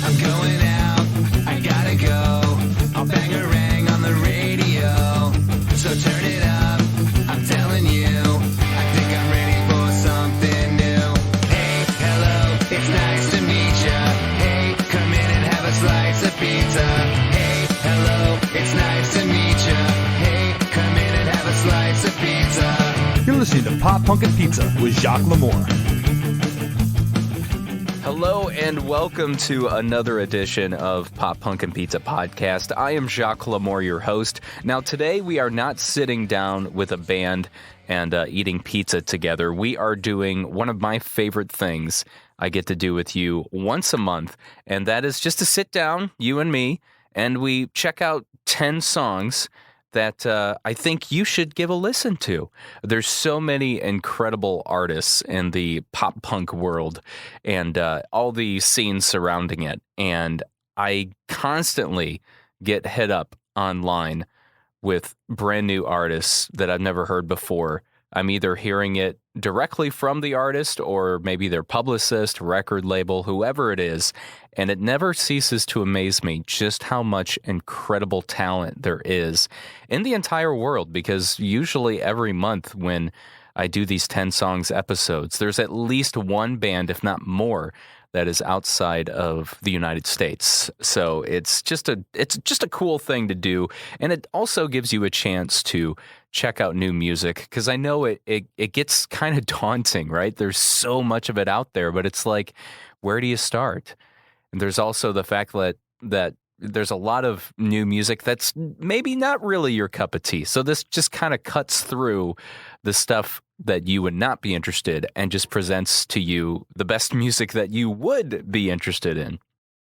I'm going out, I gotta go. I'll bang on the radio. So turn it up, I'm telling you. I think I'm ready for something new. Hey, hello, it's nice to meet ya. Hey, come in and have a slice of pizza. Hey, hello, it's nice to meet ya. Hey, come in and have a slice of pizza. You're listening to Pop Punk and Pizza with Jacques Lamour. Hello and welcome to another edition of Pop Punk and Pizza Podcast. I am Jacques Lamour, your host. Now today we are not sitting down with a band and eating pizza together. We are doing one of my favorite things I get to do with you once a month, and that is just to sit down, you and me, and we check out 10 songs that I think you should give a listen to. There's so many incredible artists in the pop punk world and all the scenes surrounding it. And I constantly get hit up online with brand new artists that I've never heard before. I'm either hearing it directly from the artist or maybe their publicist, record label, whoever it is. And it never ceases to amaze me just how much incredible talent there is in the entire world, because usually every month when I do these 10 songs episodes, there's at least one band, if not more, that is outside of the United States. So it's just a cool thing to do, and it also gives you a chance to check out new music, because I know it gets kind of daunting, right? There's so much of it out there, but it's like, where do you start? And there's also the fact that there's a lot of new music that's maybe not really your cup of tea. So this just kind of cuts through the stuff that you would not be interested and just presents to you the best music that you would be interested in.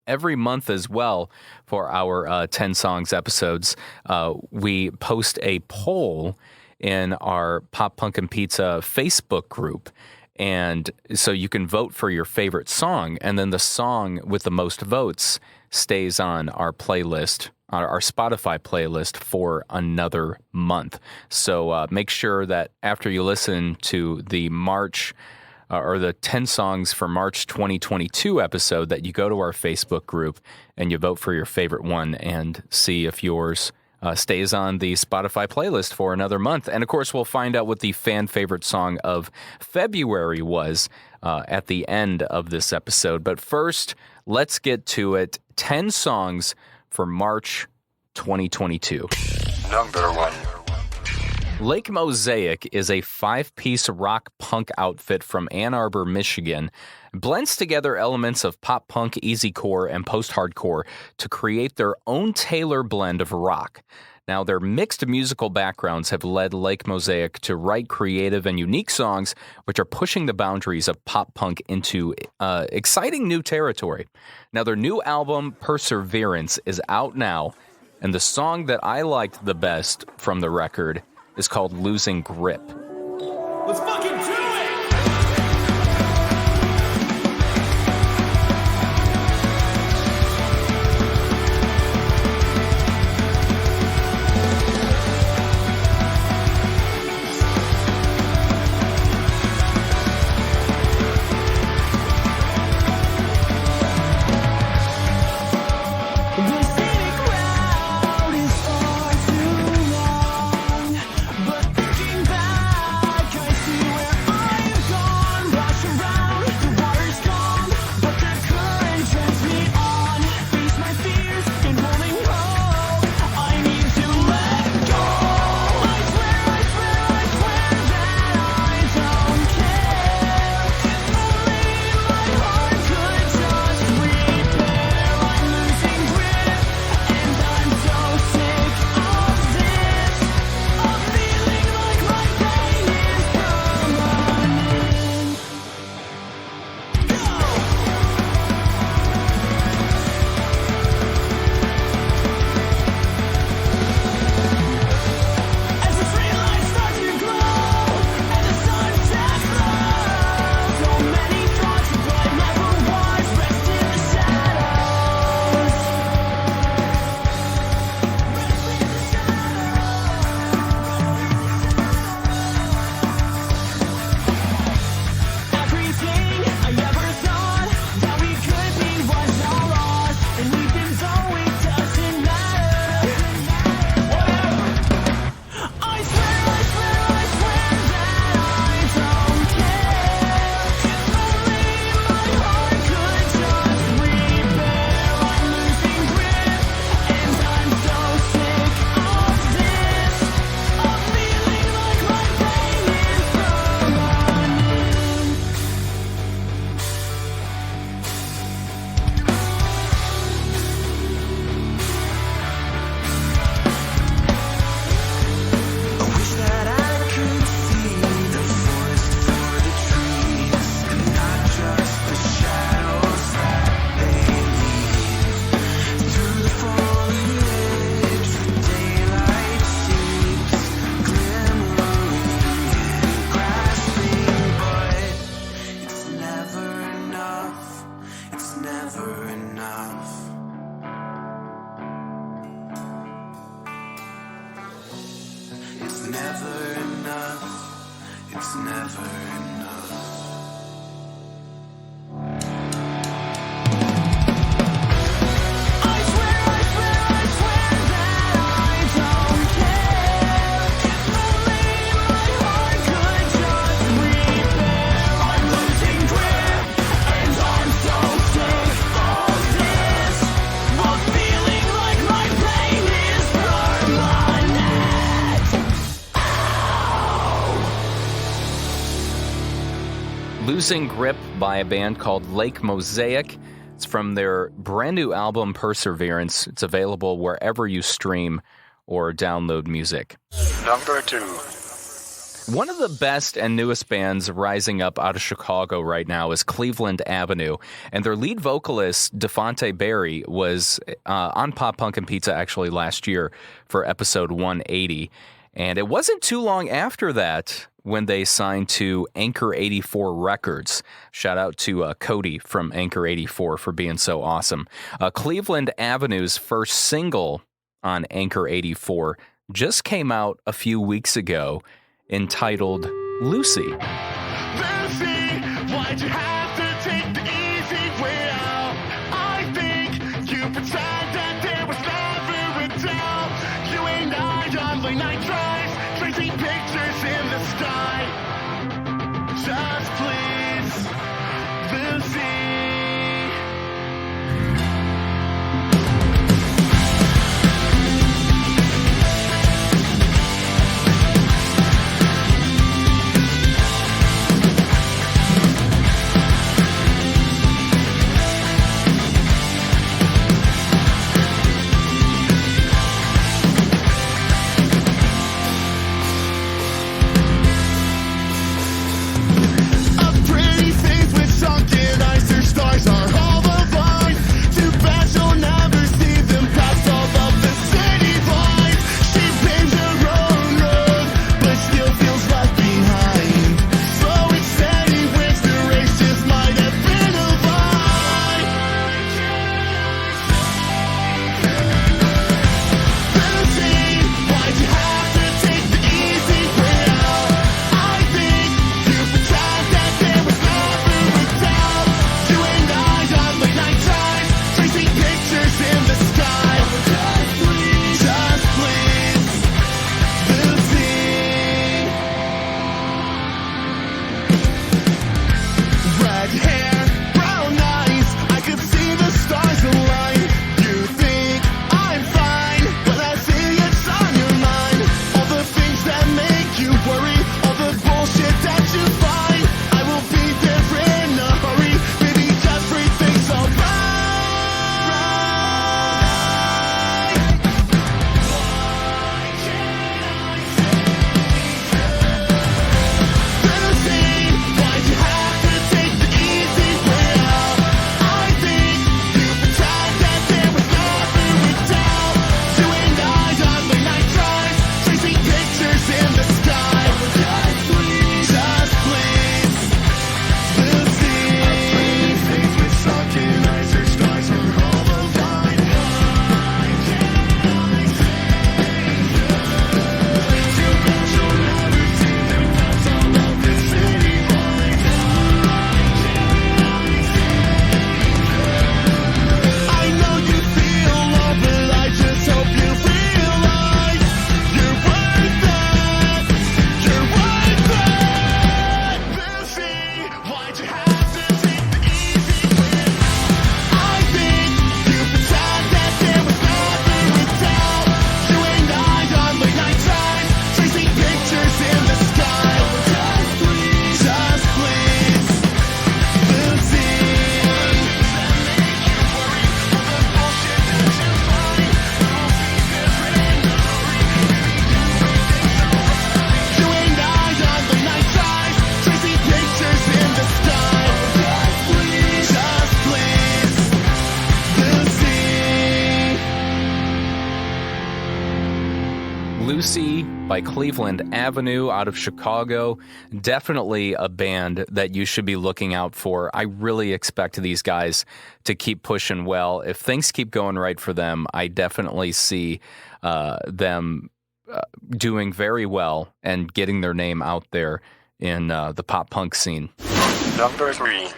Every month as well, for our 10 songs episodes, we post a poll in our Pop Punk and Pizza Facebook group. And so you can vote for your favorite song, and then the song with the most votes stays on our playlist, our Spotify playlist, for another month. So make sure that after you listen to the March or the 10 songs for March 2022 episode, that you go to our Facebook group and you vote for your favorite one and see if yours stays on the Spotify playlist for another month. And of course, we'll find out what the fan favorite song of February was at the end of this episode. But first, let's get to it. 10 songs for March 2022. Number 1. Lake Mosaic is a 5-piece rock punk outfit from Ann Arbor, Michigan. It blends together elements of pop punk, easycore, and post-hardcore to create their own tailor blend of rock. Now, their mixed musical backgrounds have led Lake Mosaic to write creative and unique songs which are pushing the boundaries of pop punk into exciting new territory. Now, their new album, Perseverance, is out now, and the song that I liked the best from the record is called Losing Grip. Let's fucking do it! Crowd is far too long, but thinking back It's never enough. I swear that I don't care. If only my heart could just repair. I'm losing grip, and I'm so sick of this. Of feeling like my pain is permanent. Losing Grip by a band called Lake Mosaic. It's from their brand new album Perseverance. It's available wherever you stream or download music. Number 2. One of the best and newest bands rising up out of Chicago right now is Cleveland Avenue, and their lead vocalist, DeFonte Berry, was on Pop Punk and Pizza actually last year for episode 180, and it wasn't too long after that when they signed to Anchor 84 Records. Shout out to Cody from Anchor 84 for being so awesome. Cleveland Avenue's first single on Anchor 84 just came out a few weeks ago, entitled Lucy. Lucy, why'd you have to take the easy way out? I think you pretend that there was never a doubt. You and I on late night drives, tracing pictures in the sky. Just please, Lucy. Lucy by Cleveland Avenue out of Chicago. Definitely a band that you should be looking out for. I really expect these guys to keep pushing well. If things keep going right for them, I definitely see them doing very well and getting their name out there in the pop punk scene. Number 3.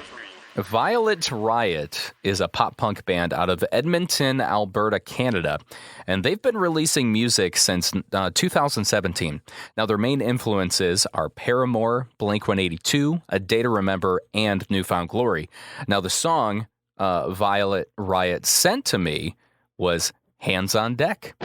Violet Riot is a pop punk band out of Edmonton, Alberta, Canada, and they've been releasing music since 2017. Now, their main influences are Paramore, Blink-182, A Day to Remember, and Newfound Glory. Now, the song Violet Riot sent to me was Hands on Deck.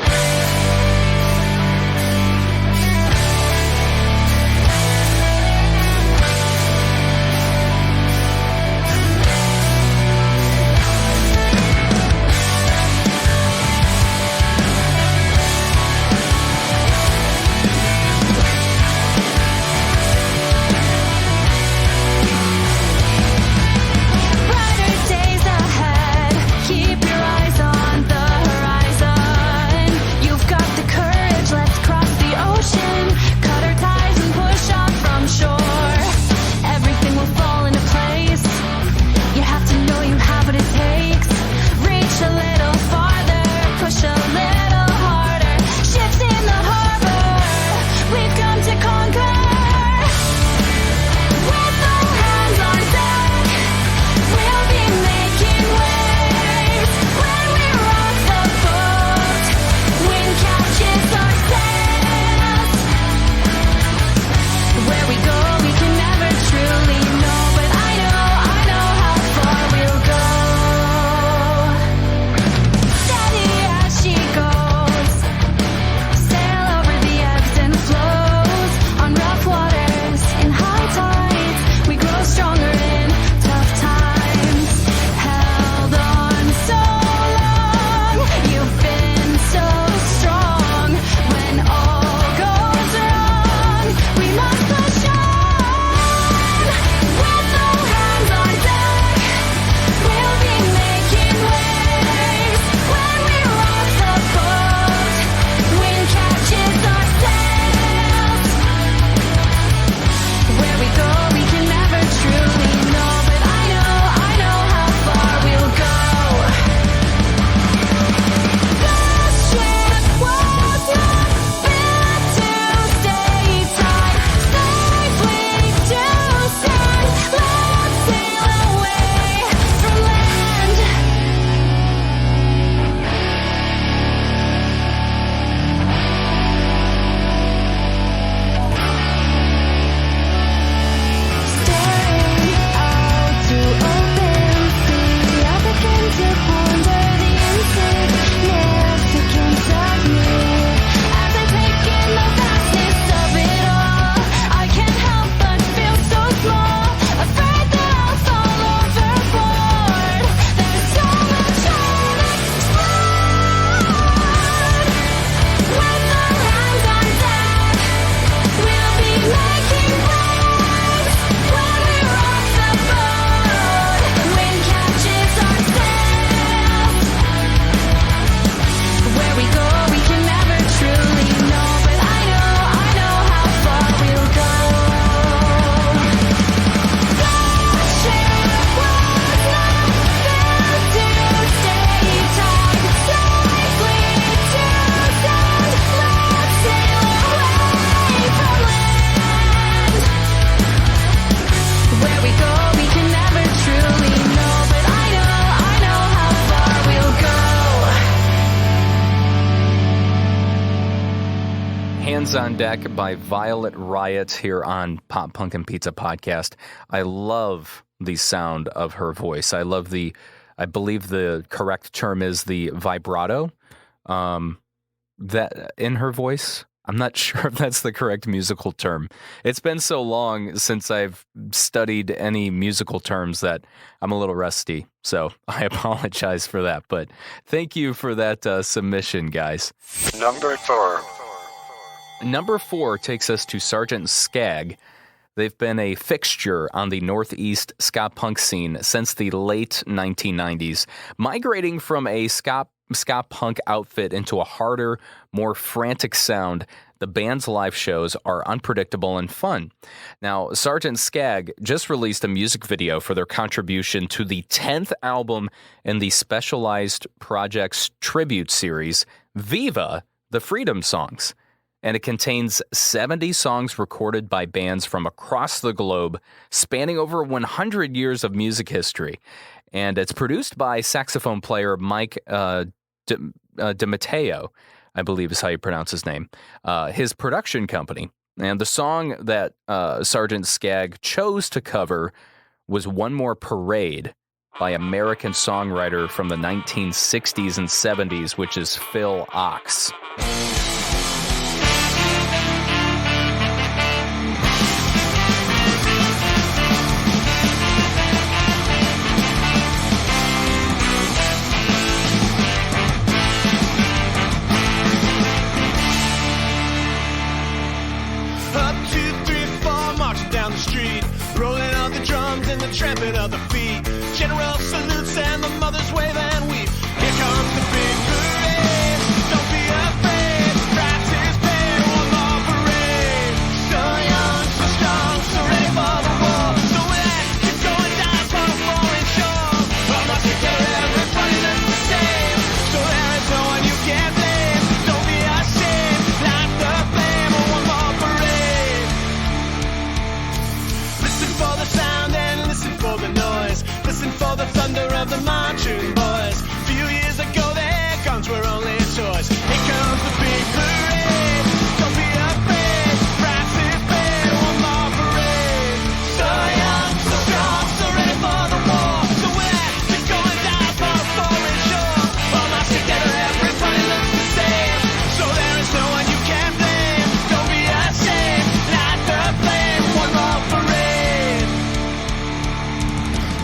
Hands on Deck by Violet Riot here on Pop Punk and Pizza Podcast. I love the sound of her voice. I believe the correct term is the vibrato that in her voice. I'm not sure if that's the correct musical term. It's been so long since I've studied any musical terms that I'm a little rusty. So I apologize for that. But thank you for that submission, guys. Number 4. Number 4 takes us to Sergeant Scag. They've been a fixture on the Northeast ska punk scene since the late 1990s, migrating from a ska punk outfit into a harder, more frantic sound. The band's live shows are unpredictable and fun. Now, Sergeant Scag just released a music video for their contribution to the 10th album in the Specialized Projects tribute series, Viva the Freedom Songs. and it contains 70 songs recorded by bands from across the globe, spanning over 100 years of music history. And it's produced by saxophone player Mike DiMatteo, I believe is how you pronounce his name, his production company. And the song that Sergeant Skag chose to cover was One More Parade by American songwriter from the 1960s and 70s, which is Phil Ochs. Rolling on the drums and the tramping of the feet. General salutes and the mothers wave and weep. Here comes the big parade. Don't be afraid. Practice paid. One more parade. So young, so strong, so ready for the war. So let keep going down for the foreign shore. All us together, everybody looks the same. So there is no one you can blame. Don't be ashamed. Light the flame on one more parade. Listen for the sound and listen for the noise. Listen for the thunder of the marching boys. Few years ago their guns were only toys. Here comes the big parade. Don't be afraid. Practice paid. One more parade. So young, so strong, so ready for the war. So we're just going down for a foreign shore. All march together, everybody looks the same. So there is no one you can blame. Don't be ashamed. Light the flame. One more parade.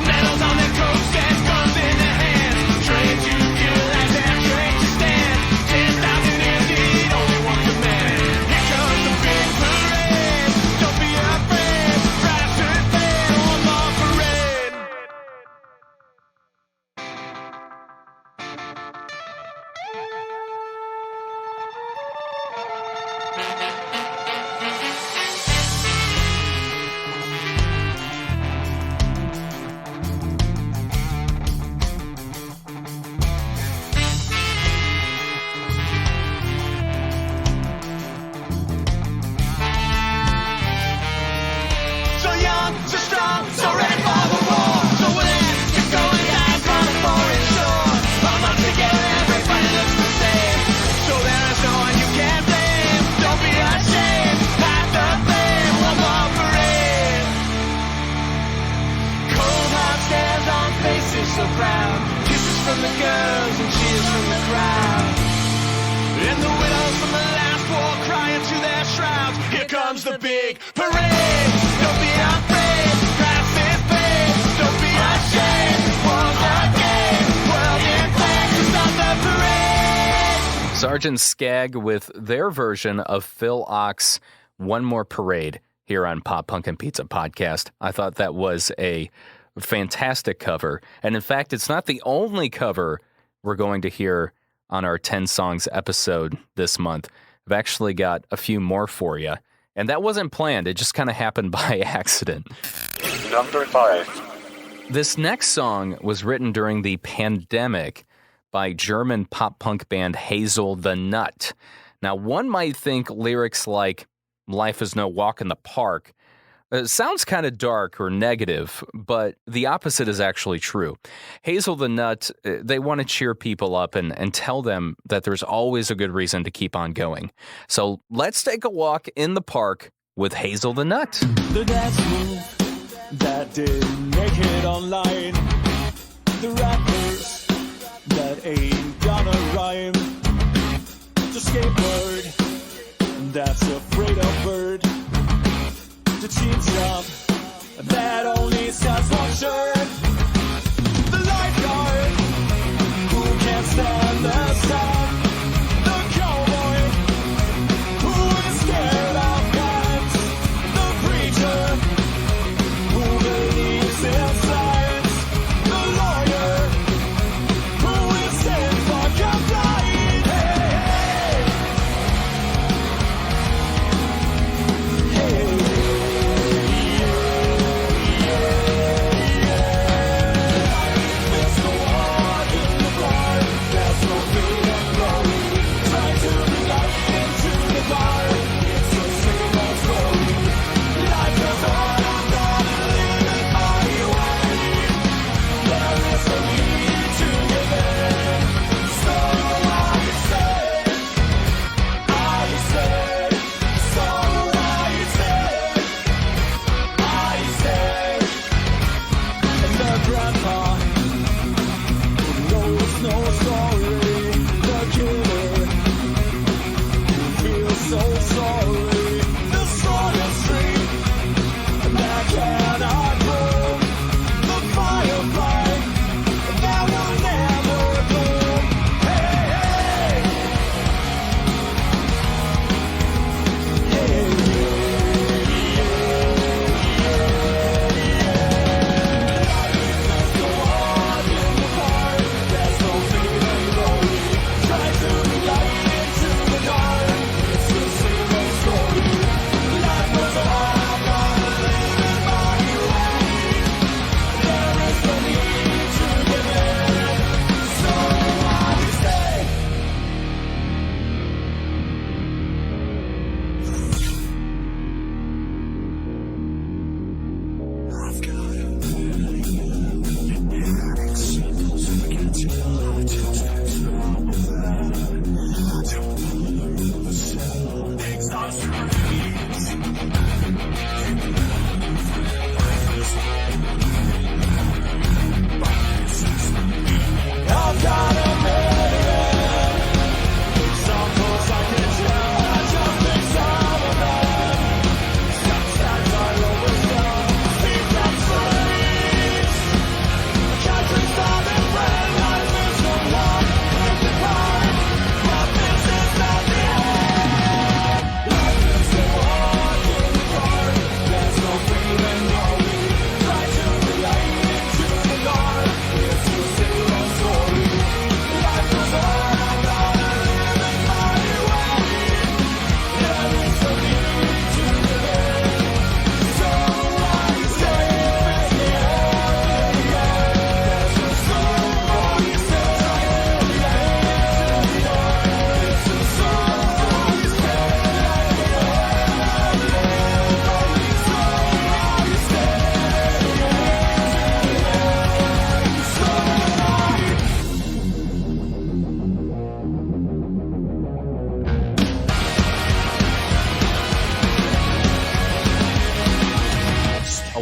Medals on their coats and guns in their hands. Trained to kill as they're trained to stand. 10,000 indeed, only one command. Here comes the big parade. Don't be afraid. Practice paid. One more parade. So young, so strong, so ready for the war. So we're just going down for the foreign shore. All march together, everybody looks the same. So there is no one you can blame. Don't be ashamed. Light the flame. One more parade. Cold hard stares on faces so proud. Kisses from the girls and cheers from the crowd. And the widows from the last war crying to their shrouds. Here comes the big parade. Don't be afraid. Practice paid. Don't be ashamed. World again. World in flames to start the parade. Sergeant Skag with their version of Phil Ochs' One More Parade here on Pop Punk and Pizza Podcast. I thought that was a fantastic cover. And in fact, it's not the only cover we're going to hear on our 10 songs episode this month. I've actually got a few more for you. And that wasn't planned. It just kind of happened by accident. Number 5. This next song was written during the pandemic by German pop punk band Hazel the Nut. Now, one might think lyrics like "Life is no walk in the park" sounds kind of dark or negative, but the opposite is actually true. Hazel the Nut, they want to cheer people up and tell them that there's always a good reason to keep on going. So let's take a walk in the park with Hazel the Nut. The dance move that didn't make it online. The rappers that ain't gonna rhyme. The skateboard that's afraid of bird. The jeans job that only sells one shirt. The lifeguard who can't stand the sun. The cowboy who is scared of guns. The preacher who believes in science. The lawyer who is saying fuck your flying. Hey, hey.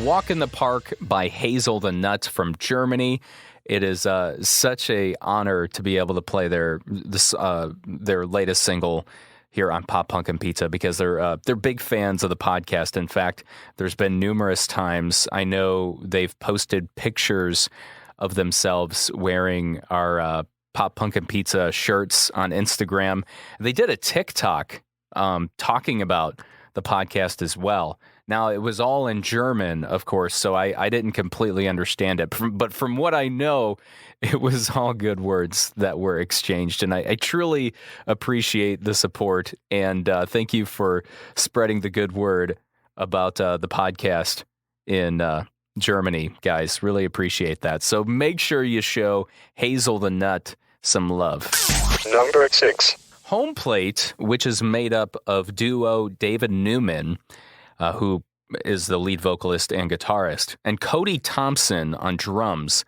Walk in the Park by Hazel the Nut from Germany. It is such a honor to be able to play their latest single here on Pop Punk and Pizza because they're big fans of the podcast. In fact, there's been numerous times I know they've posted pictures of themselves wearing our Pop Punk and Pizza shirts on Instagram. They did a TikTok talking about the podcast as well. Now, it was all in German, of course, so I didn't completely understand it. But from what I know, it was all good words that were exchanged. And I truly appreciate the support. And thank you for spreading the good word about the podcast in Germany, guys. Really appreciate that. So make sure you show Hazel the Nut some love. Number 6. Home Plate, which is made up of duo David Newman, who is the lead vocalist and guitarist, and Cody Thompson on drums.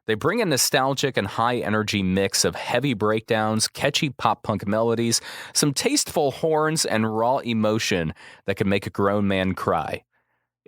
They bring a nostalgic and high-energy mix of heavy breakdowns, catchy pop-punk melodies, some tasteful horns, and raw emotion that can make a grown man cry.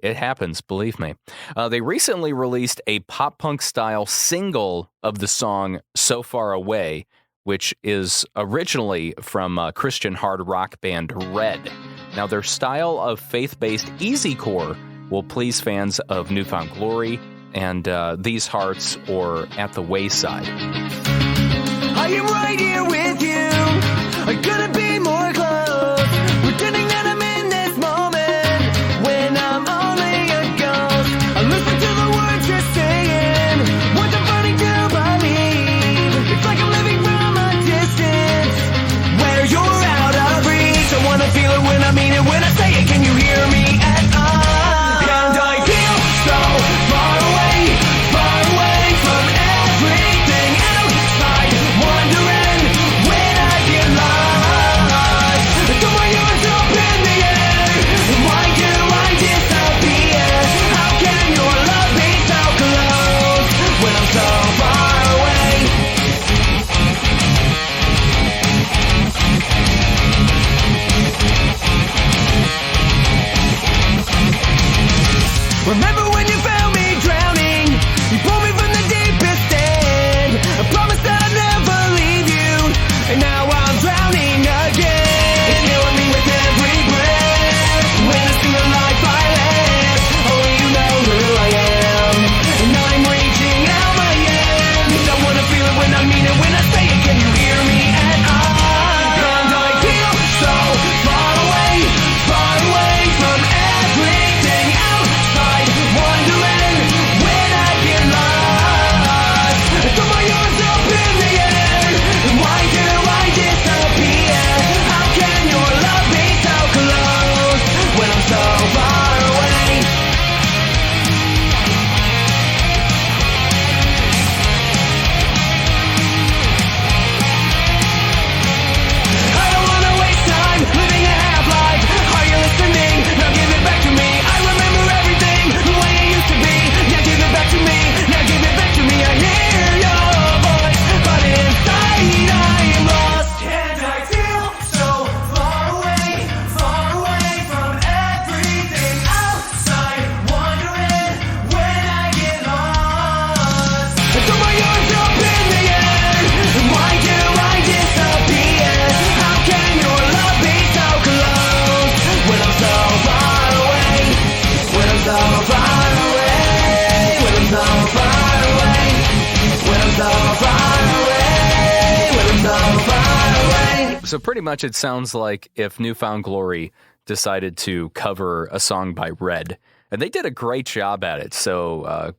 It happens, believe me. They recently released a pop-punk-style single of the song So Far Away, which is originally from Christian hard rock band Red. Now, their style of faith-based easycore will please fans of Newfound Glory and These Hearts or At the Wayside. I am right here with you. I couldn't be more close. Pretending that I'm in this moment when I'm only a ghost. I listen to the words you're saying. What I'm funny to believe. It's like I'm living from a distance where you're out of reach. I wanna feel it when I mean it. When I say it, can you hear me at all? And I feel so far away from everything outside. Wondering when I get lost. Throw my arms up in the air. Why do I disappear? How can your love be so close when I'm so far away? Remember when you found me drowning? You pulled me from the deepest end. I promised that I'd never leave you, and now I'm drowning again. It's killing me with every breath. When I see the life I live, only you know who I am, and I'm reaching out my hand. I wanna feel it when I mean it. When I say it, can you hear me at all? And I feel so far away from everything outside. Wondering when I get lost. Throw my arms up in the air. Why do I disappear? How can your love be so close when I'm so far away? I don't wanna waste time living a half life. Are you listening? Now give it back to me. I remember everything the way it used to be. Now give it back to me. Now give it back to me. I hear your voice, but inside I'm lost. And I feel so far away from everything outside. Wondering when I get lost. Throw my arms up in the air. Why do I disappear? How can your love be so close when I'm so far away? When I'm so far away. When I'm so far away. When I'm so far away. When I'm so far away. So pretty much it sounds like if Newfound Glory decided to cover a song by Red, and they did a great job at it. So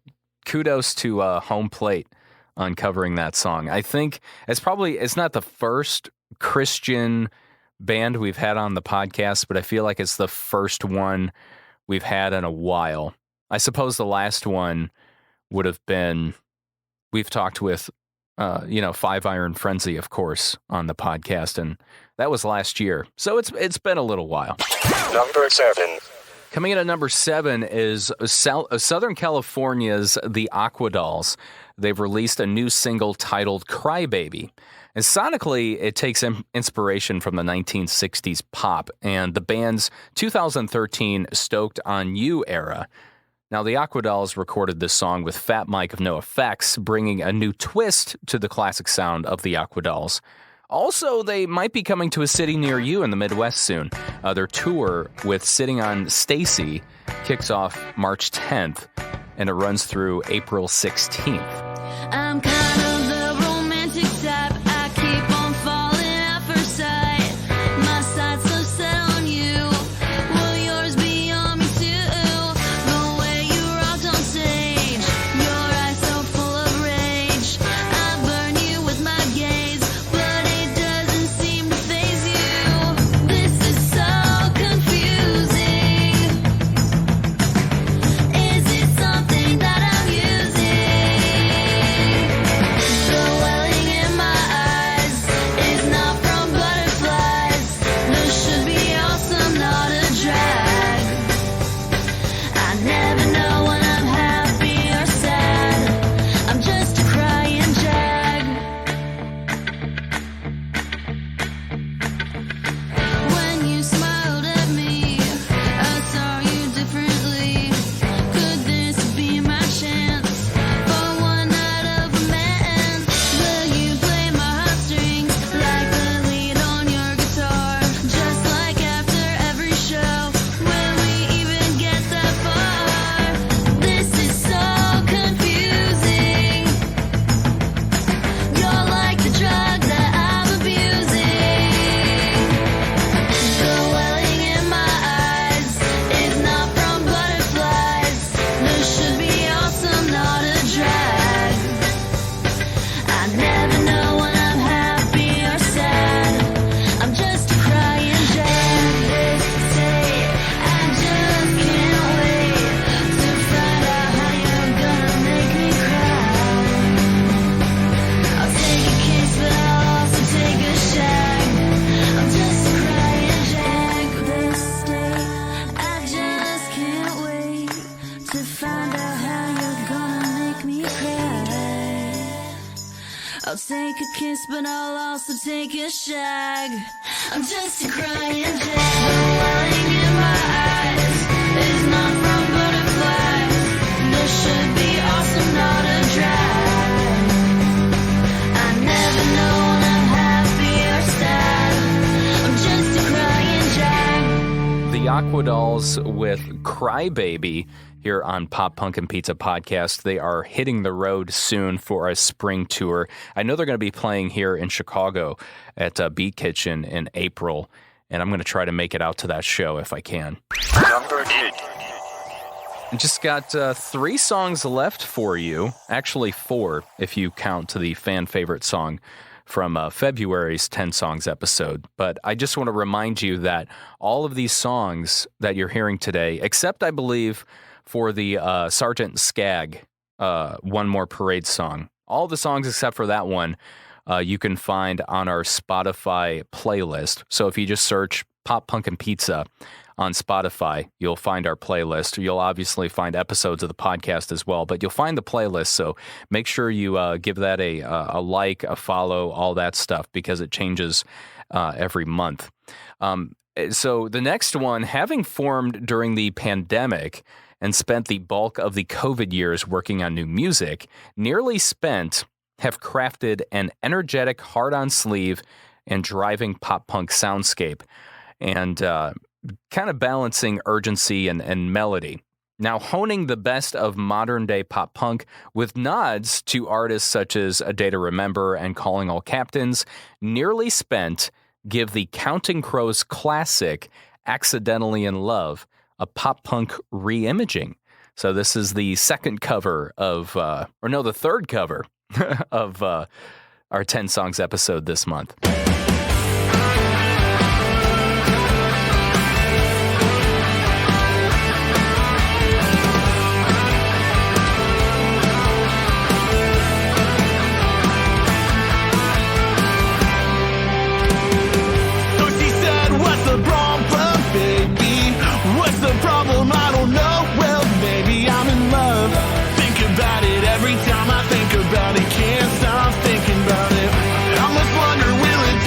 kudos to Home Plate on covering that song. I think it's not the first Christian band we've had on the podcast, but I feel like it's the first one we've had in a while. I suppose the last one would have been, we've talked with, Five Iron Frenzy, of course, on the podcast, and that was last year. So it's been a little while. Number 7. Coming in at number 7 is Southern California's The Aquadolls. They've released a new single titled Crybaby. And sonically, it takes inspiration from the 1960s pop and the band's 2013 Stoked on You era. Now, the Aquadolls recorded this song with Fat Mike of No Effects, bringing a new twist to the classic sound of the Aquadolls. Also, they might be coming to a city near you in the Midwest soon. Their tour with Sitting on Stacy kicks off March 10th, and it runs through April 16th. I'm kind of the romantic type. I keep on falling at first sight. My sights so set on you. Will yours be on me too? The way you rocked on stage, your eyes so full of rage. I burn you with my gaze, but it doesn't seem to faze you. This is so confusing. Is it something that I'm using? The welling in my eyes is not from butterflies. This should be awesome, not a drag. I never know when I'm happy or sad. I'm just a crying jag. When you smiled at me, I saw you differently. Could this be my chance for one night of romance? Will you play my heartstrings like the lead on your guitar? Just like after every show, will we even get that far? This is so confusing. You're like the drug that I'm abusing. The welling in my eyes is not from butterflies. This should be awesome, not a drag. I never know when I'm happy or sad. I'm just a crying jag. They say I just can't wait to find out how you're gonna make me cry. I'll take a kiss, but I'll also take a shag. I'm just a crying jag. They say I just can't wait to find out how you're gonna make me cry. I'll take a kiss, but I'll also take a shag. I'm just a crying jag. The welling in my eyes is not from butterflies. This should be awesome, not a drag. I never know when I'm happy or sad. I'm just a crying jag. The Aquadolls with Crybaby here on Pop Punk and Pizza Podcast. They are hitting the road soon for a spring tour. I know they're going to be playing here in Chicago at Beat Kitchen in April, and I'm going to try to make it out to that show if I can. Number 8. I just got 3 songs left for you. Actually 4, if you count to the fan favorite song from February's 10 Songs episode. But I just want to remind you that all of these songs that you're hearing today, except I believe for the Sergeant Skag One More Parade song, all the songs except for that one, you can find on our Spotify playlist. So if you just search Pop Punk and Pizza on Spotify, you'll find our playlist. You'll obviously find episodes of the podcast as well, but you'll find the playlist. So make sure you give that a like, a follow, all that stuff, because it changes every month. So the next one, having formed during the pandemic and spent the bulk of the COVID years working on new music, Nearly Spent have crafted an energetic, hard-on-sleeve and driving pop-punk soundscape, and kind of balancing urgency and melody. Now honing the best of modern-day pop-punk with nods to artists such as A Day to Remember and Calling All Captains, Nearly Spent give the Counting Crows classic Accidentally in Love a pop-punk re-imaging. So this is the second cover of, the third cover of our 10 Songs episode this month. So she said, what's the problem, baby? What's the problem? I don't know. Well, maybe I'm in love. Think about it every time I think about it. Can't stop thinking about it. I must wonder, will it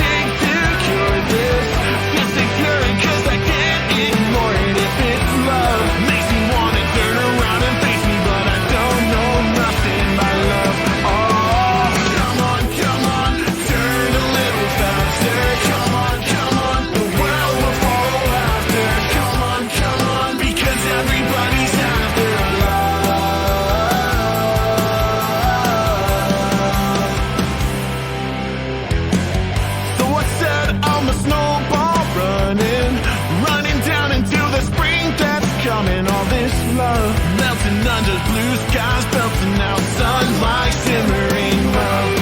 under blue skies, belting out sunlight, shimmering love.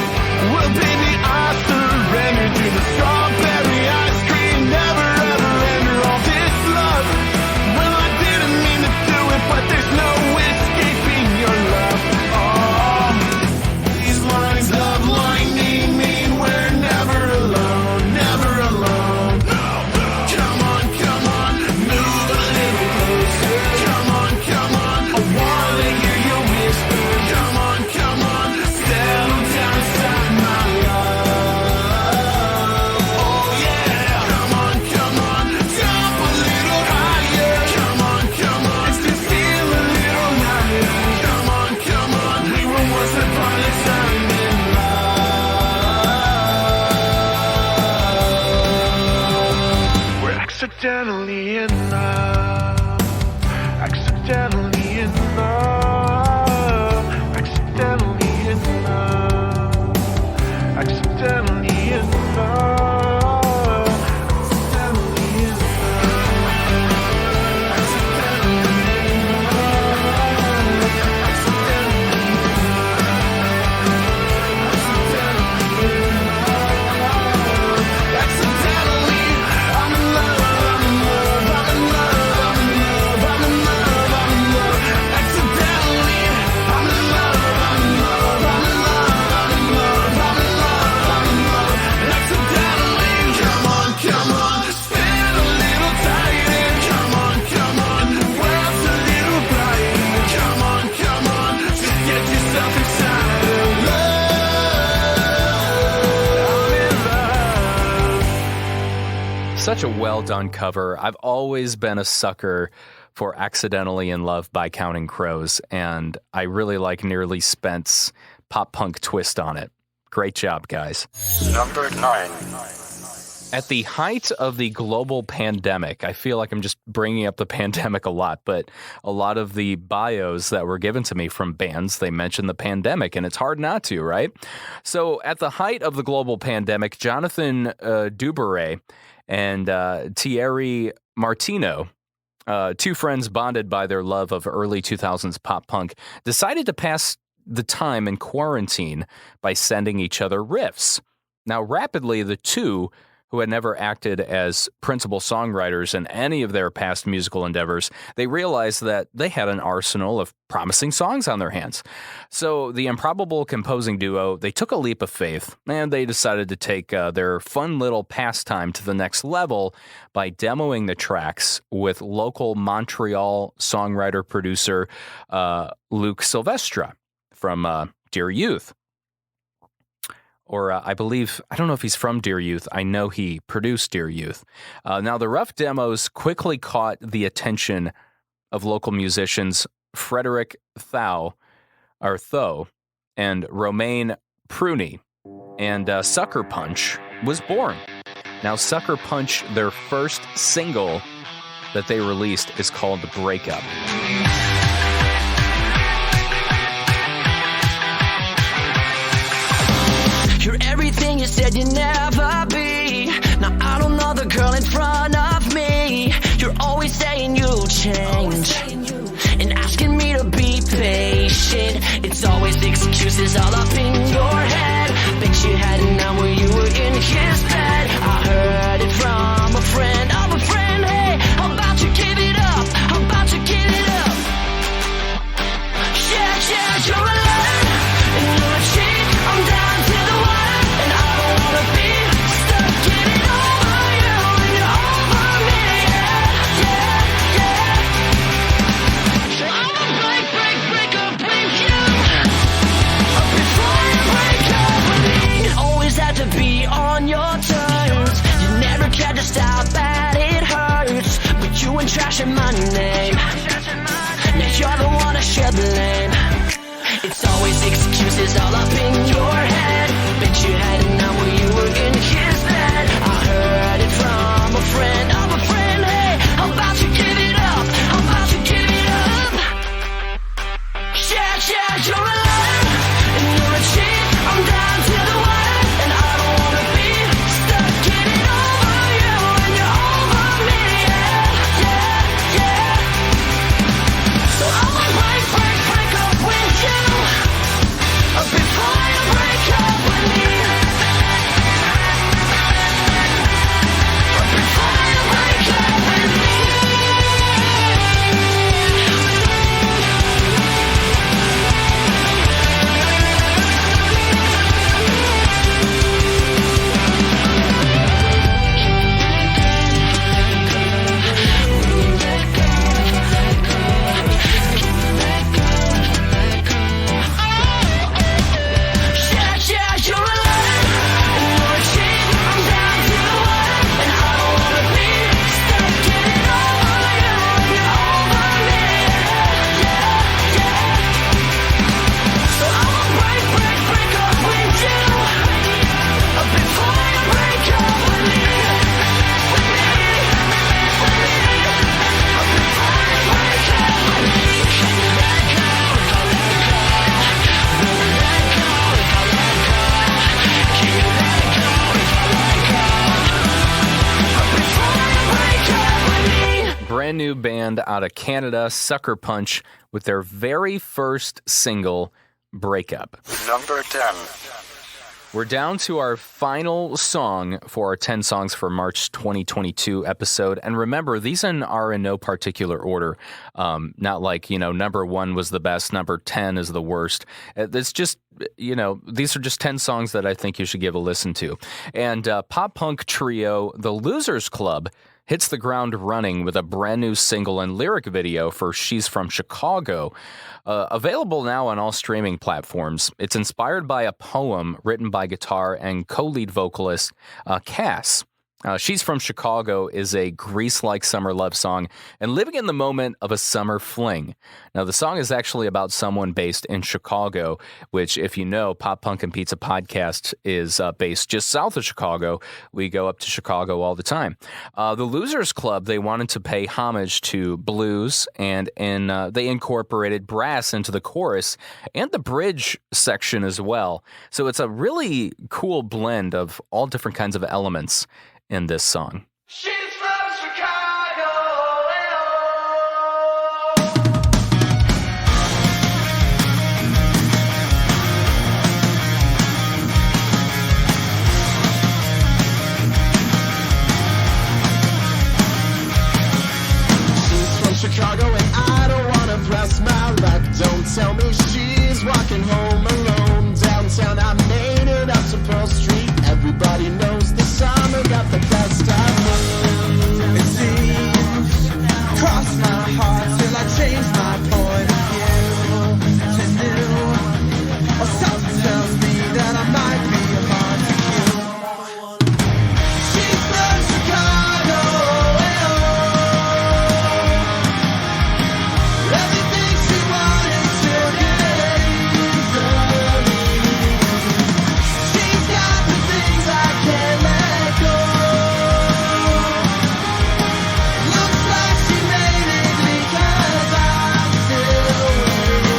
Well, baby, I surrender to the strawberry ice cream, never ever enter all this love. Well, I didn't mean to do it, but there's no escaping your love. Oh, these lines of lightning mean we're never alone, never alone. Come on, move a little closer. Come on, I wanna hear you whisper. Come on, settle down inside my love. Oh yeah. Come on, jump a little higher. Come on, let's just feel a little higher. Come on, we were once upon a time in love. We're accidentally in love. Accidentally in love. Accidentally in love. Accidentally in love. Accidentally in Accidentally, I'm in love, I'm in love, I'm in love, I'm in love, I'm in love, I'm in love. Accidentally, I'm in love, I'm in love, I'm in love, I'm in love, I'm in love, I'm in love. Accidentally, come on, spin a little tighter. Come on, world's a little brighter. Come on, just get yourself excited. Love, I'm in love. Such a well-done cover. I've always been a sucker for Accidentally in Love by Counting Crows, and I really like Nearly Spent's pop-punk twist on it. Great job, guys. Number 9. At the height of the global pandemic, I feel like I'm just bringing up the pandemic a lot, but a lot of the bios that were given to me from bands, they mention the pandemic, and it's hard not to, right? So at the height of the global pandemic, Jonathan Dubouré and Thierry Martino, two friends bonded by their love of early 2000s pop punk, decided to pass the time in quarantine by sending each other riffs. Now, rapidly, the two, who had never acted as principal songwriters in any of their past musical endeavors, they realized that they had an arsenal of promising songs on their hands. So the improbable composing duo, they took a leap of faith, and they decided to take their fun little pastime to the next level by demoing the tracks with local Montreal songwriter-producer Luc Silvestre from Dear Youth. Or I don't know if he's from Dear Youth. I know he produced Dear Youth. Now, the rough demos quickly caught the attention of local musicians Frederick Thau and Romain Pruny, and Sucker Punch was born. Now, Sucker Punch, their first single that they released, is called Breakup. You're everything you said you'd never be. Now I don't know the girl in front of me. You're always saying you'll change and asking me to be patient. It's always excuses all up in your head. Bet you had a number where you were in his bed. I heard it from a friend of a friend. Hey, how about you give it up? How about you give it up? Yeah, you're alone and you're a cheat. I'm down to the wire and I don't wanna be stuck getting over you and you're over me. Yeah. So I'ma break up with you before you break up with me. It always had to be on your terms. You never tried to stop at it hurts, but you ain't trashing my name. Now you're the one to share the blame. It's always excuses all up in your head. Bet you had a number where you were in his bed. I heard it from a friend of a friend. Hey, how about you give it up? How about you give it up? Yeah, you're alone and you're a cheat. I'm down to the wire and I don't wanna be stuck getting over you and you're over me. Yeah. So I'ma break brand new band out of Canada, Sucker Punch, with their very first single, Breakup. Number 10. We're down to our final song for our 10 songs for March 2022 episode. And remember, these are in no particular order. Not like, number 1 was the best, number 10 is the worst. It's just, these are just 10 songs that I think you should give a listen to. And pop punk trio, The Losers Club, hits the ground running with a brand new single and lyric video for She's From Chicago, available now on all streaming platforms. It's inspired by a poem written by guitar and co-lead vocalist Cass. She's From Chicago is a Grease-like summer love song and living in the moment of a summer fling. Now, the song is actually about someone based in Chicago, which, if you know, Pop Punk and Pizza Podcast is based just south of Chicago. We go up to Chicago all the time. The Losers Club, they wanted to pay homage to blues, and they incorporated brass into the chorus and the bridge section as well. So it's a really cool blend of all different kinds of elements in this song. She's from Chicago. She's from Chicago and I don't wanna press my luck. Don't tell me she's walking home alone. Downtown I made it up to Pearl Street. Everybody knows the summer got the best of me. It seems crossed my heart till I changed my point of view to new. Or something tells me that I might be a Montague. She's from Chicago. Everything she wanted to get easily. She's got the things I can't let go. Looks like she made it because I'm still waiting.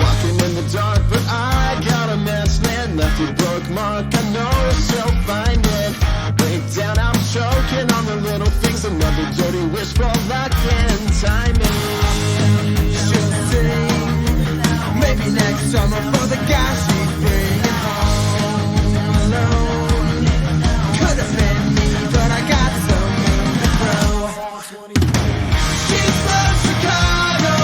Walking in the dark, but I got a match and left a bookmark. I know she'll find it. Breakdown, I'm choking on the little things. Another dirty wish for luck and timing. She'll sing maybe next summer for the guy she's bringing home alone. Could have been me, but I got some moon to throw. She's from Chicago.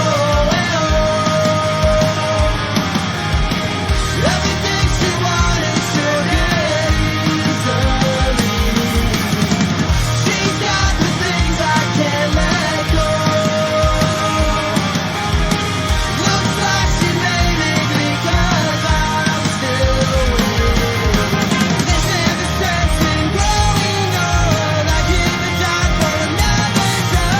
Everything she wanted to get easily. She's got the things I can't let go. Looks like she made it because I'm still waiting. This is the tension growing on. I give a dime for another show.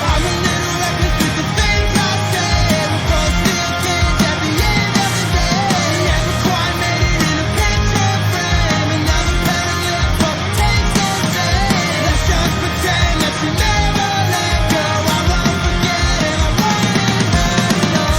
I'm a little reckless with the things I say. We're both still kids at the end of the day. Never quite made it in a picture frame. Another pen and lip for takes all day. Let's just pretend that you never let go. I won't forget and I won't even know.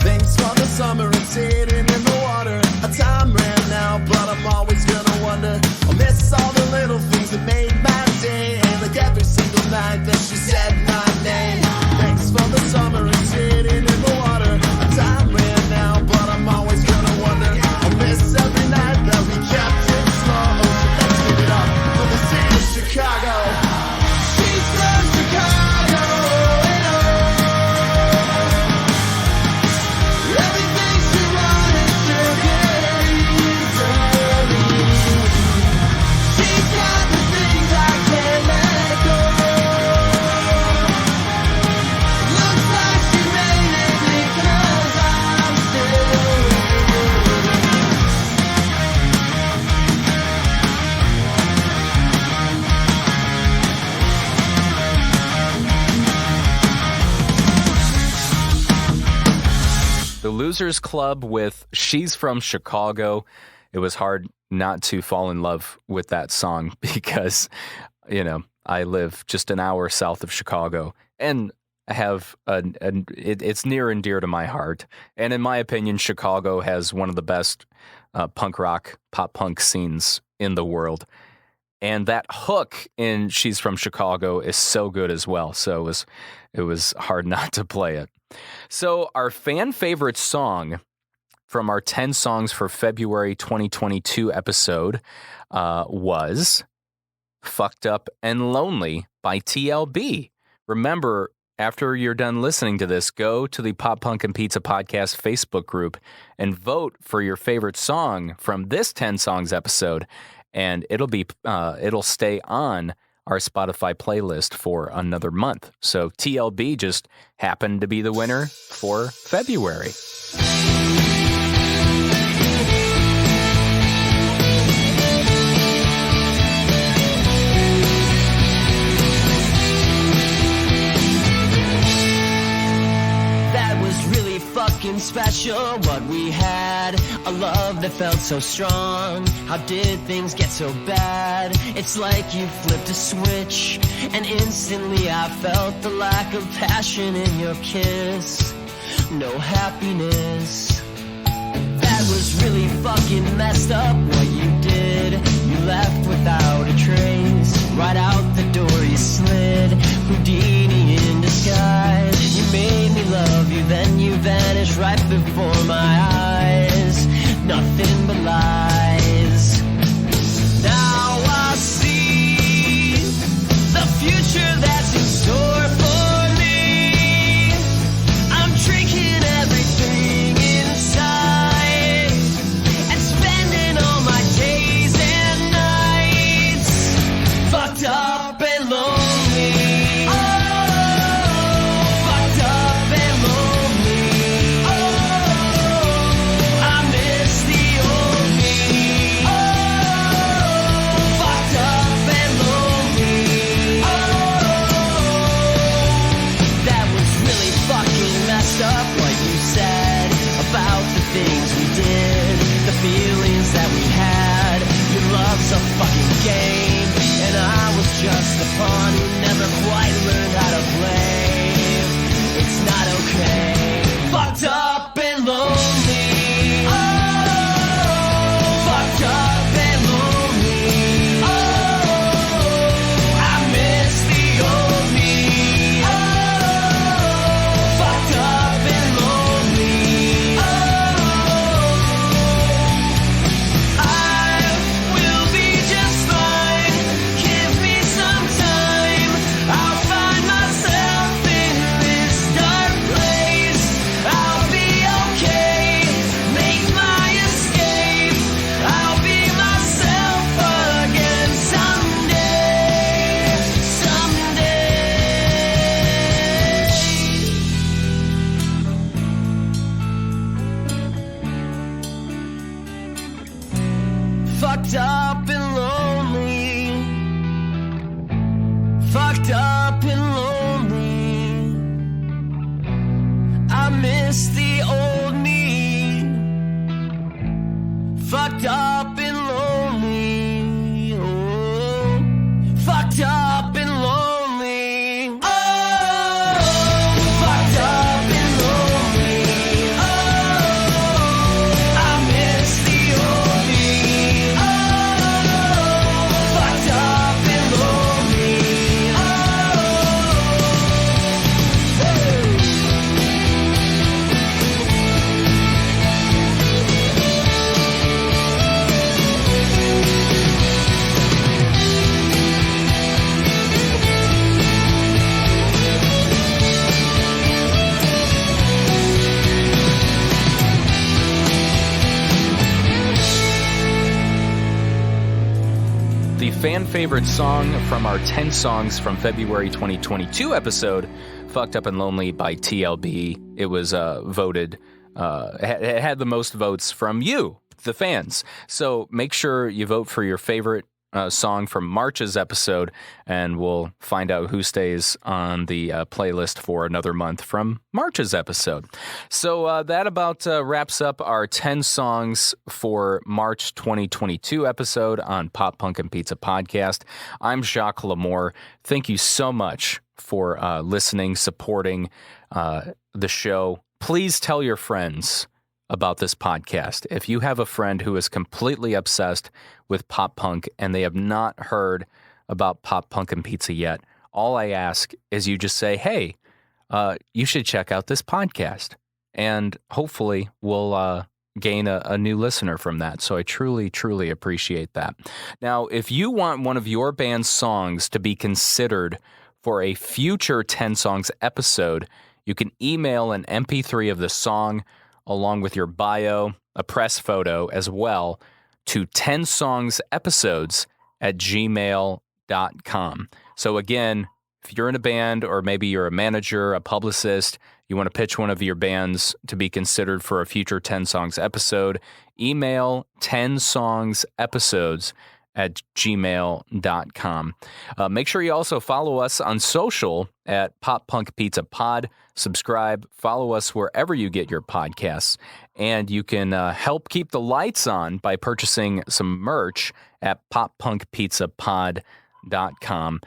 Thanks for the summer and sitting in the water. A time ran out, but I'm always gonna wonder. I'll miss all the little things that made my day. Like every single night that she said my name. Thanks for the summer and sitting in the water. A time ran out, but I'm always gonna wonder. I'll miss every night that we kept it slow. Let's give it up for the city of Chicago. She's from Chicago. Everything she wanted to get easily. She's got the things I can't let go. Looks like she made it because I'm still waiting. The Losers Club with She's From Chicago. It was hard not to fall in love with that song because, I live just an hour south of Chicago. And have it's near and dear to my heart. And in my opinion, Chicago has one of the best punk rock, pop punk scenes in the world. And that hook in She's from Chicago is so good as well. So it was hard not to play it. So our fan favorite song from our 10 songs for February 2022 episode was Fucked Up and Lonely by TLB. Remember, after you're done listening to this, go to the Pop Punk and Pizza Podcast Facebook group and vote for your favorite song from this 10 songs episode, and it'll stay on our Spotify playlist for another month. So TLB just happened to be the winner for February. Fucking special what we had, a love that felt so strong. How did things get so bad? It's like you flipped a switch and instantly I felt the lack of passion in your kiss. No happiness. That was really fucking messed up what you did. You left without a trace. Right out the door you slid, Houdini in disguise. You made me love you, then you vanished right before my eyes. Nothing but lies. Now I see the future that's in store for me. I'm drinking everything inside and spending all my days and nights fucked up and lonely. A fucking game, and I was just a pawn who never quite learned how to play. It's not okay. Fucked up and lonely. Oh, fucked up and lonely. Oh, I miss the old me. Oh, fucked up and lonely. Oh, fucked up and lonely. Fucked up and lonely. I miss the old me. Fucked up and lonely. Oh, fucked up and lonely. Oh, fucked up and lonely. Oh, I miss the old me. Fan favorite song from our 10 songs from February 2022 episode, Fucked Up and Lonely by TLB. It was voted, it had the most votes from you, the fans. So make sure you vote for your favorite song from March's episode, and we'll find out who stays on the playlist for another month from March's episode. So that about wraps up our 10 songs for March 2022 episode on Pop Punk and Pizza Podcast. I'm Jacques Lamour. Thank you so much for listening, supporting the show. Please tell your friends about this podcast. If you have a friend who is completely obsessed with pop punk and they have not heard about Pop Punk and Pizza yet, all I ask is you just say, hey, you should check out this podcast. And hopefully we'll gain a new listener from that. So I truly, truly appreciate that. Now, if you want one of your band's songs to be considered for a future 10 Songs episode, you can email an MP3 of the song along with your bio, a press photo as well, to 10songsepisodes@gmail.com. So again, if you're in a band or maybe you're a manager, a publicist, you want to pitch one of your bands to be considered for a future 10 Songs episode, email 10songsepisodes@gmail.com. Make sure you also follow us on social at Pop Punk Pizza Pod. Subscribe, follow us wherever you get your podcasts, and you can help keep the lights on by purchasing some merch at poppunkpizzapod.com.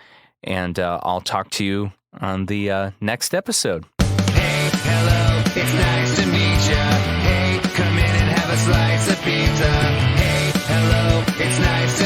And I'll talk to you on the next episode. Hey, hello, it's nice to meet ya. Hey, come in and have a slice of pizza. Hey, hello, it's nice to